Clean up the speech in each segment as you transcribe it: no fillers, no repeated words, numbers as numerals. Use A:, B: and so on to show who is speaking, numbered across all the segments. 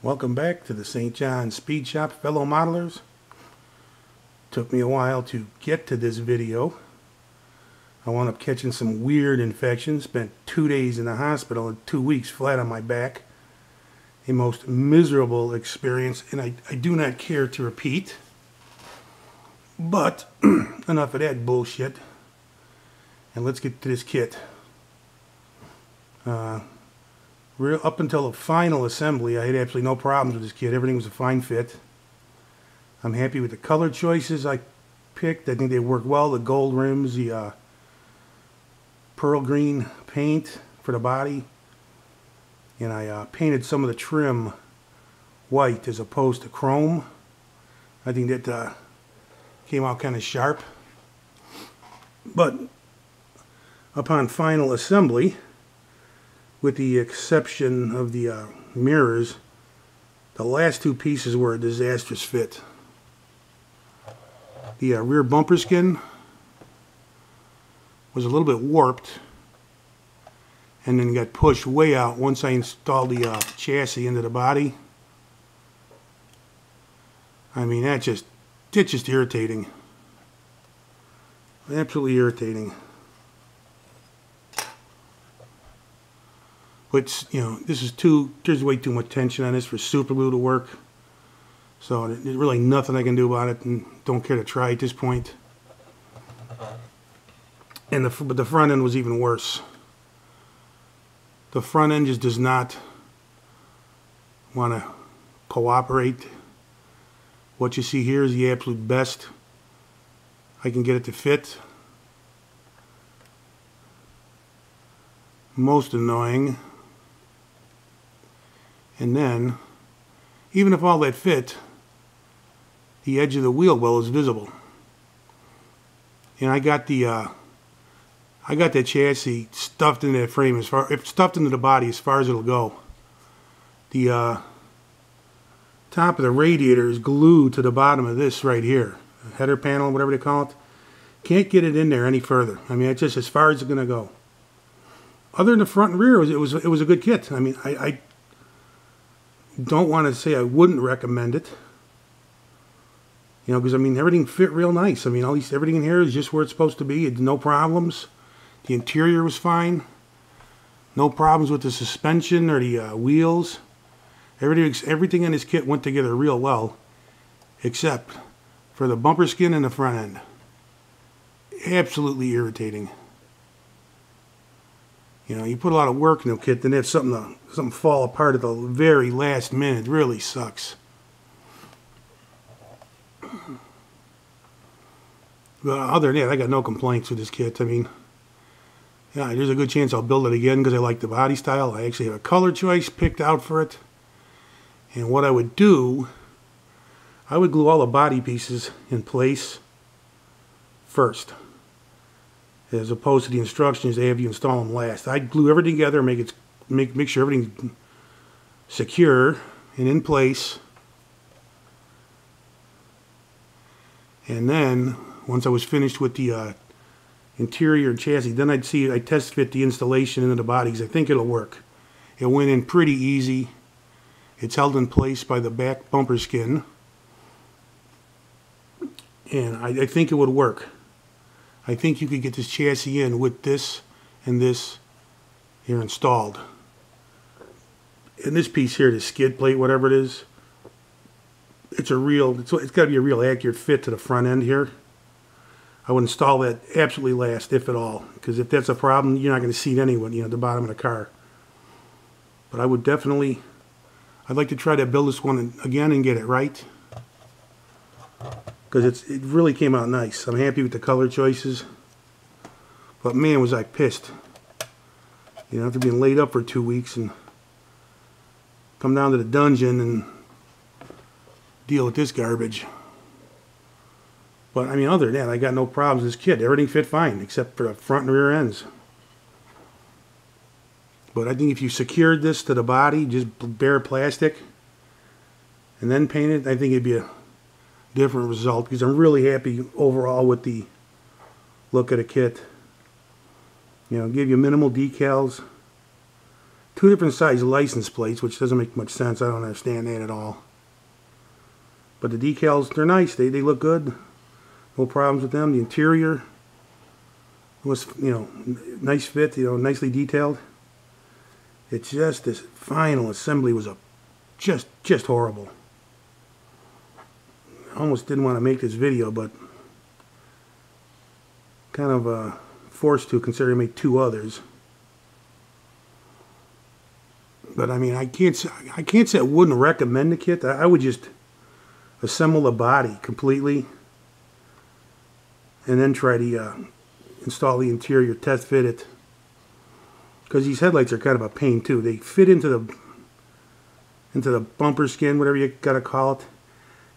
A: Welcome back to the St. John Speed Shop, fellow modelers. Took me a while to get to this video. I wound up catching some weird infections. Spent 2 days in the hospital and 2 weeks flat on my back. A most miserable experience, and I do not care to repeat. But enough of that bullshit. And let's get to this kit. Up until the final assembly, I had absolutely no problems with this kit. Everything was a fine fit. I'm happy with the color choices I picked. I think they work well. The gold rims, the pearl green paint for the body. And I painted some of the trim white as opposed to chrome. I think that came out kind of sharp. But upon final assembly, with the exception of the mirrors, the last two pieces were a disastrous fit. The rear bumper skin was a little bit warped and then got pushed way out once I installed the chassis into the body. I mean, it's just irritating. Absolutely irritating. But, you know, there's way too much tension on this for super glue to work. So there's really nothing I can do about it, and don't care to try at this point. But the front end was even worse. The front end just does not want to cooperate. What you see here is the absolute best I can get it to fit. Most annoying. And then, even if all that fit, the edge of the wheel well is visible. And I got that chassis stuffed into that frame stuffed into the body as far as it'll go. The top of the radiator is glued to the bottom of this right here, the header panel, whatever they call it. Can't get it in there any further. I mean, it's just as far as it's gonna go. Other than the front and rear, it was a good kit. I mean, I don't want to say I wouldn't recommend it. You know, because I mean, everything fit real nice. I mean, everything in here is just where it's supposed to be. It, no problems. The interior was fine. No problems with the suspension or the wheels. Everything in this kit went together real well, except for the bumper skin and the front end. Absolutely irritating. You know, you put a lot of work in the kit, then have something fall apart at the very last minute. It really sucks. But other than that, I got no complaints with this kit. I mean, yeah, there's a good chance I'll build it again because I like the body style. I actually have a color choice picked out for it. And what I would do, I would glue all the body pieces in place first, as opposed to the instructions they have you install them last. I'd glue everything together, make sure everything's secure and in place. And then, once I was finished with the interior and chassis, then I'd test fit the installation into the bodies. I think it'll work. It went in pretty easy. It's held in place by the back bumper skin. And I think it would work. I think you could get this chassis in with this and this here installed. And this piece here, the skid plate, whatever it is, it's got to be a real accurate fit to the front end here. I would install that absolutely last, if at all, because if that's a problem, you're not going to see it anyway, you know, at the bottom of the car. But I would definitely, I'd like to try to build this one again and get it right, because it really came out nice. I'm happy with the color choices, but man, was I pissed. You know, after being laid up for 2 weeks and come down to the dungeon and deal with this garbage. But I mean, other than that, I got no problems with this kit. Everything fit fine except for the front and rear ends. But I think if you secured this to the body, just bare plastic, and then paint it, I think it'd be a different result, because I'm really happy overall with the look of the kit. You know, give you minimal decals, two different size license plates, which doesn't make much sense. I don't understand that at all. But the decals, they're nice. They look good. No problems with them. The interior was, you know, nice fit, you know, nicely detailed. It's just this final assembly was just horrible. I almost didn't want to make this video, but kind of forced to, considering I made two others. But I mean, I can't say I wouldn't recommend the kit. I would just assemble the body completely and then try to install the interior, test fit it. Because these headlights are kind of a pain too. They fit into the bumper skin, whatever you gotta call it,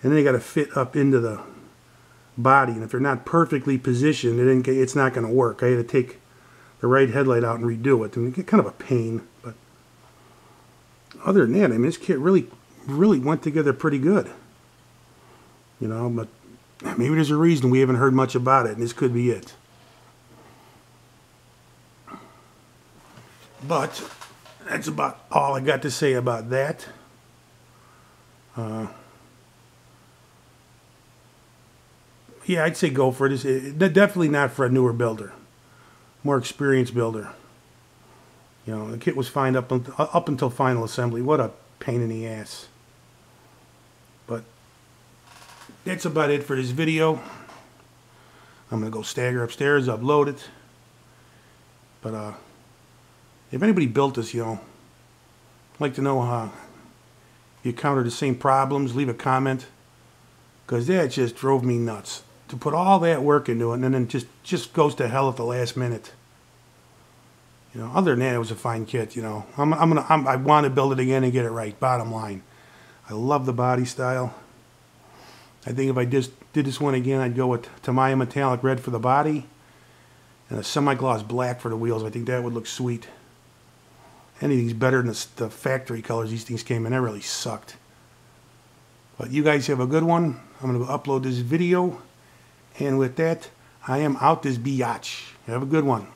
A: and then they gotta fit up into the body. And if they're not perfectly positioned, it's not gonna work. I had to take the right headlight out and redo it, and it's kind of a pain. But other than that, I mean, this kit really went together pretty good. You know, but maybe there's a reason we haven't heard much about it, and this could be it. But that's about all I got to say about that. Yeah, I'd say go for it. It's definitely not for a newer builder, more experienced builder. You know, the kit was fine up until final assembly. What a pain in the ass. But that's about it for this video. I'm gonna go stagger upstairs, upload it. But if anybody built this, you know, I'd like to know if you encountered the same problems. Leave a comment, because that just drove me nuts to put all that work into it, and then just goes to hell at the last minute. You know, other than that, it was a fine kit. You know, I want to build it again and get it right. Bottom line, I love the body style. I think if I just did this one again, I'd go with Tamiya metallic red for the body and a semi-gloss black for the wheels. I think that would look sweet. Anything's better than the factory colors these things came in. That really sucked. But you guys have a good one. I'm going to upload this video. And with that, I am out this biatch. Have a good one.